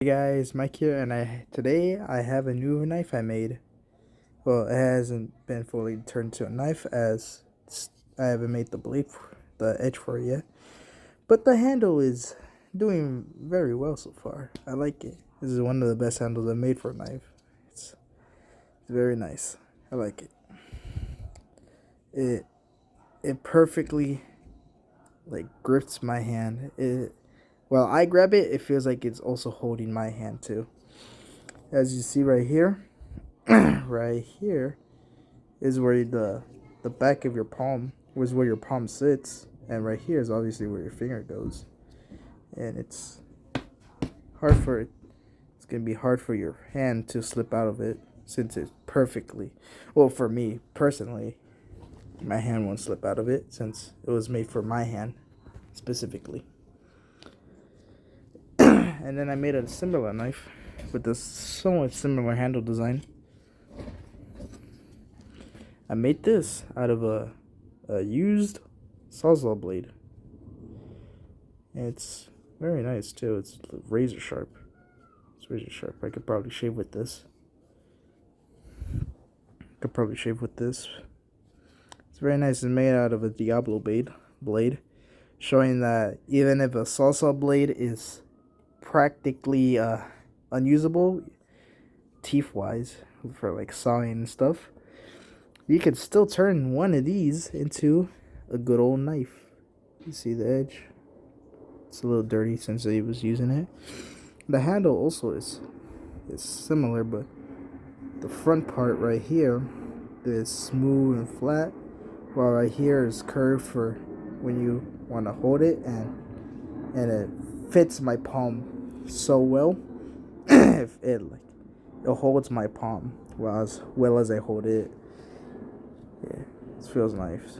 Hey guys, Mike here, and today I have a new knife I made. Well, it hasn't been fully turned to a knife as I haven't made the edge for it yet. But the handle is doing very well so far. I like it. This is one of the best handles I've made for a knife. It's very nice. I like it. It it perfectly grips my hand. While I grab it, it feels like it's also holding my hand too. As you see right here, right here is where the back of your palm was where your palm sits, and right here is obviously where your finger goes. And hard for it. It's gonna be hard for your hand to slip out of it since it's perfectly. Well, for me personally, my hand won't slip out of it since it was made for my hand specifically. And then I made a similar knife with this somewhat similar handle design. I made this out of a used Sawzall blade. And it's very nice too. It's razor sharp. It's razor sharp. I could probably shave with this. It's very nice. It's made out of a Diablo blade, showing that even if a Sawzall blade is practically unusable, teeth wise, for like sawing and stuff, you could still turn one of these into a good old knife. You see the edge? It's a little dirty since he was using it. The handle also is similar, but the front part right here is smooth and flat, while right here is curved for when you want to hold it, and it fits my palm so well. If it holds my palm as well as I hold it. Yeah, it feels nice.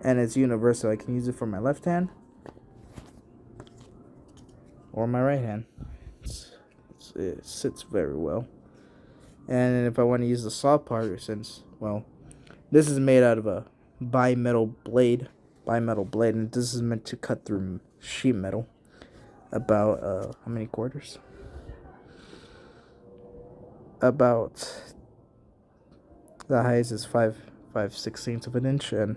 And it's universal. I can use it for my left hand or my right hand. It sits very well. And if I want to use the saw part, since, well, this is made out of a bimetal blade, and this is meant to cut through sheet metal. About how many quarters? About the highest is 5/16 of an inch, and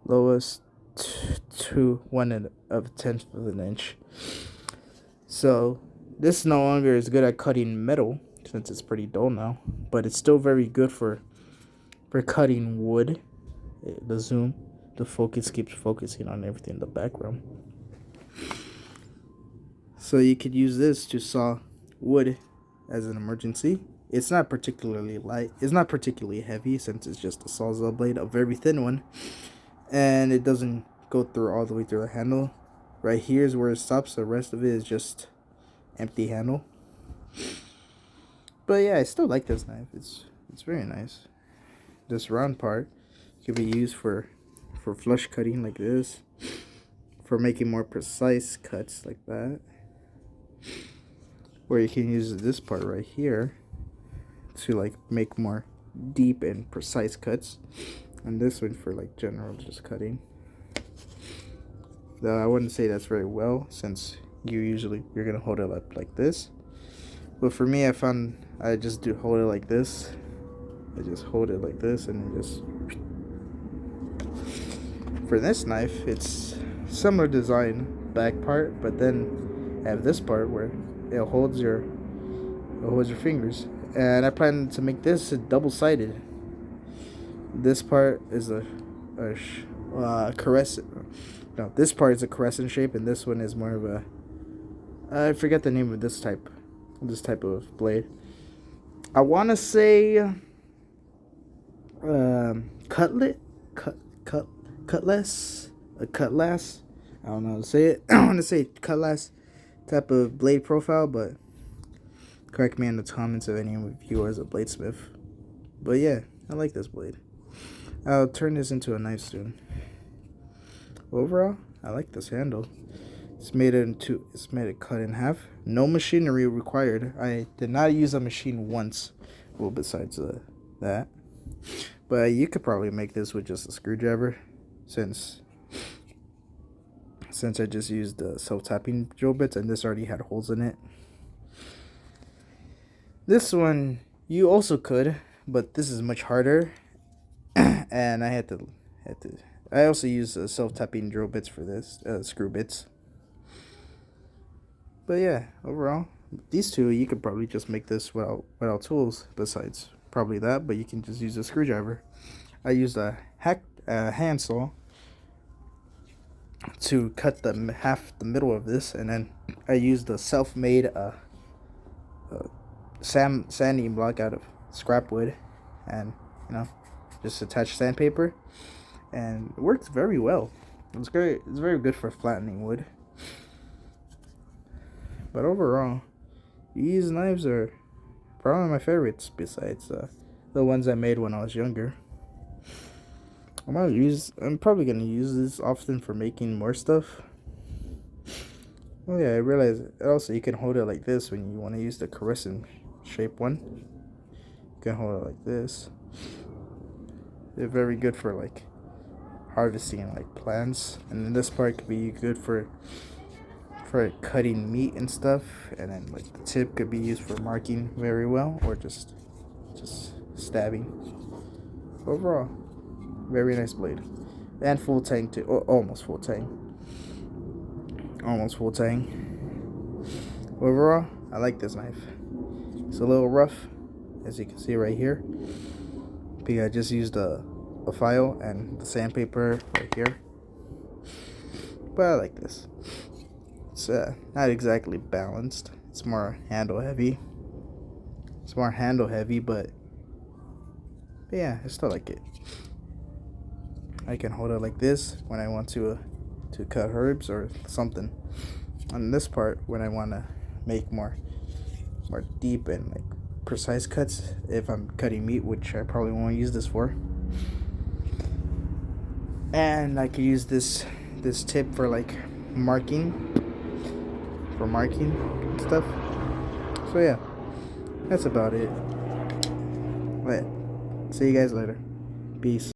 lowest to 1/10 of an inch. So this no longer is good at cutting metal since it's pretty dull now, but it's still very good for cutting wood. The focus keeps focusing on everything in the background. So you could use this to saw wood as an emergency. It's not particularly light. It's not particularly heavy since it's just a Sawzall blade, a very thin one, and it doesn't go through all the way through the handle. Right here is where it stops. The rest of it is just empty handle. But yeah, I still like this knife. It's very nice. This round part could be used for flush cutting like this, for making more precise cuts like that. Or you can use this part right here to make more deep and precise cuts, and this one for general just cutting. Though I wouldn't say that's very well, since you're gonna hold it up like this. But for me, I found I just hold it like this. I just hold it like this, and just. For this knife, it's similar design, back part, but then I have this part where it holds your fingers. And I plan to make this double-sided. This part is a crescent. No, this part is a crescent shape, and this one is more of a. I forget the name of this type of blade. I want to say cutlass. I don't know how to say it. I want to say cutlass type of blade profile, but correct me in the comments if any of you is a bladesmith. But yeah, I like this blade. I'll turn this into a knife soon. Overall, I like this handle. It's made it cut in half. No machinery required. I did not use a machine once. Well, besides that. But you could probably make this with just a screwdriver, since since I just used the self-tapping drill bits and this already had holes in it. This one you also could, but this is much harder, and I I also use self-tapping drill bits for this, screw bits. But yeah, overall, these two you could probably just make this without tools besides probably that, but you can just use a screwdriver. I used a handsaw to cut the middle of this, and then I used a self-made sanding block out of scrap wood, and just attach sandpaper, and it works very well. It's very good for flattening wood. But overall, these knives are probably my favorites besides the ones I made when I was younger. I'm probably gonna use this often for making more stuff. Oh yeah, I realized also you can hold it like this when you want to use the crescent shape one. You can hold it like this. They're very good for like harvesting like plants, and then this part could be good for cutting meat and stuff, and then like the tip could be used for marking very well, or just stabbing. Overall, very nice blade, and full tang too, or almost full tang. Overall, I like this knife. It's a little rough, as you can see right here, because I just used a file and the sandpaper right here, but I like this. It's not exactly balanced. It's more handle heavy. But yeah, I still like it. I can hold it like this when I want to cut herbs or something. On this part, when I want to make more deep and like precise cuts, if I'm cutting meat, which I probably won't use this for. And I could use this tip for like marking and stuff. So yeah, that's about it. But see you guys later. Peace.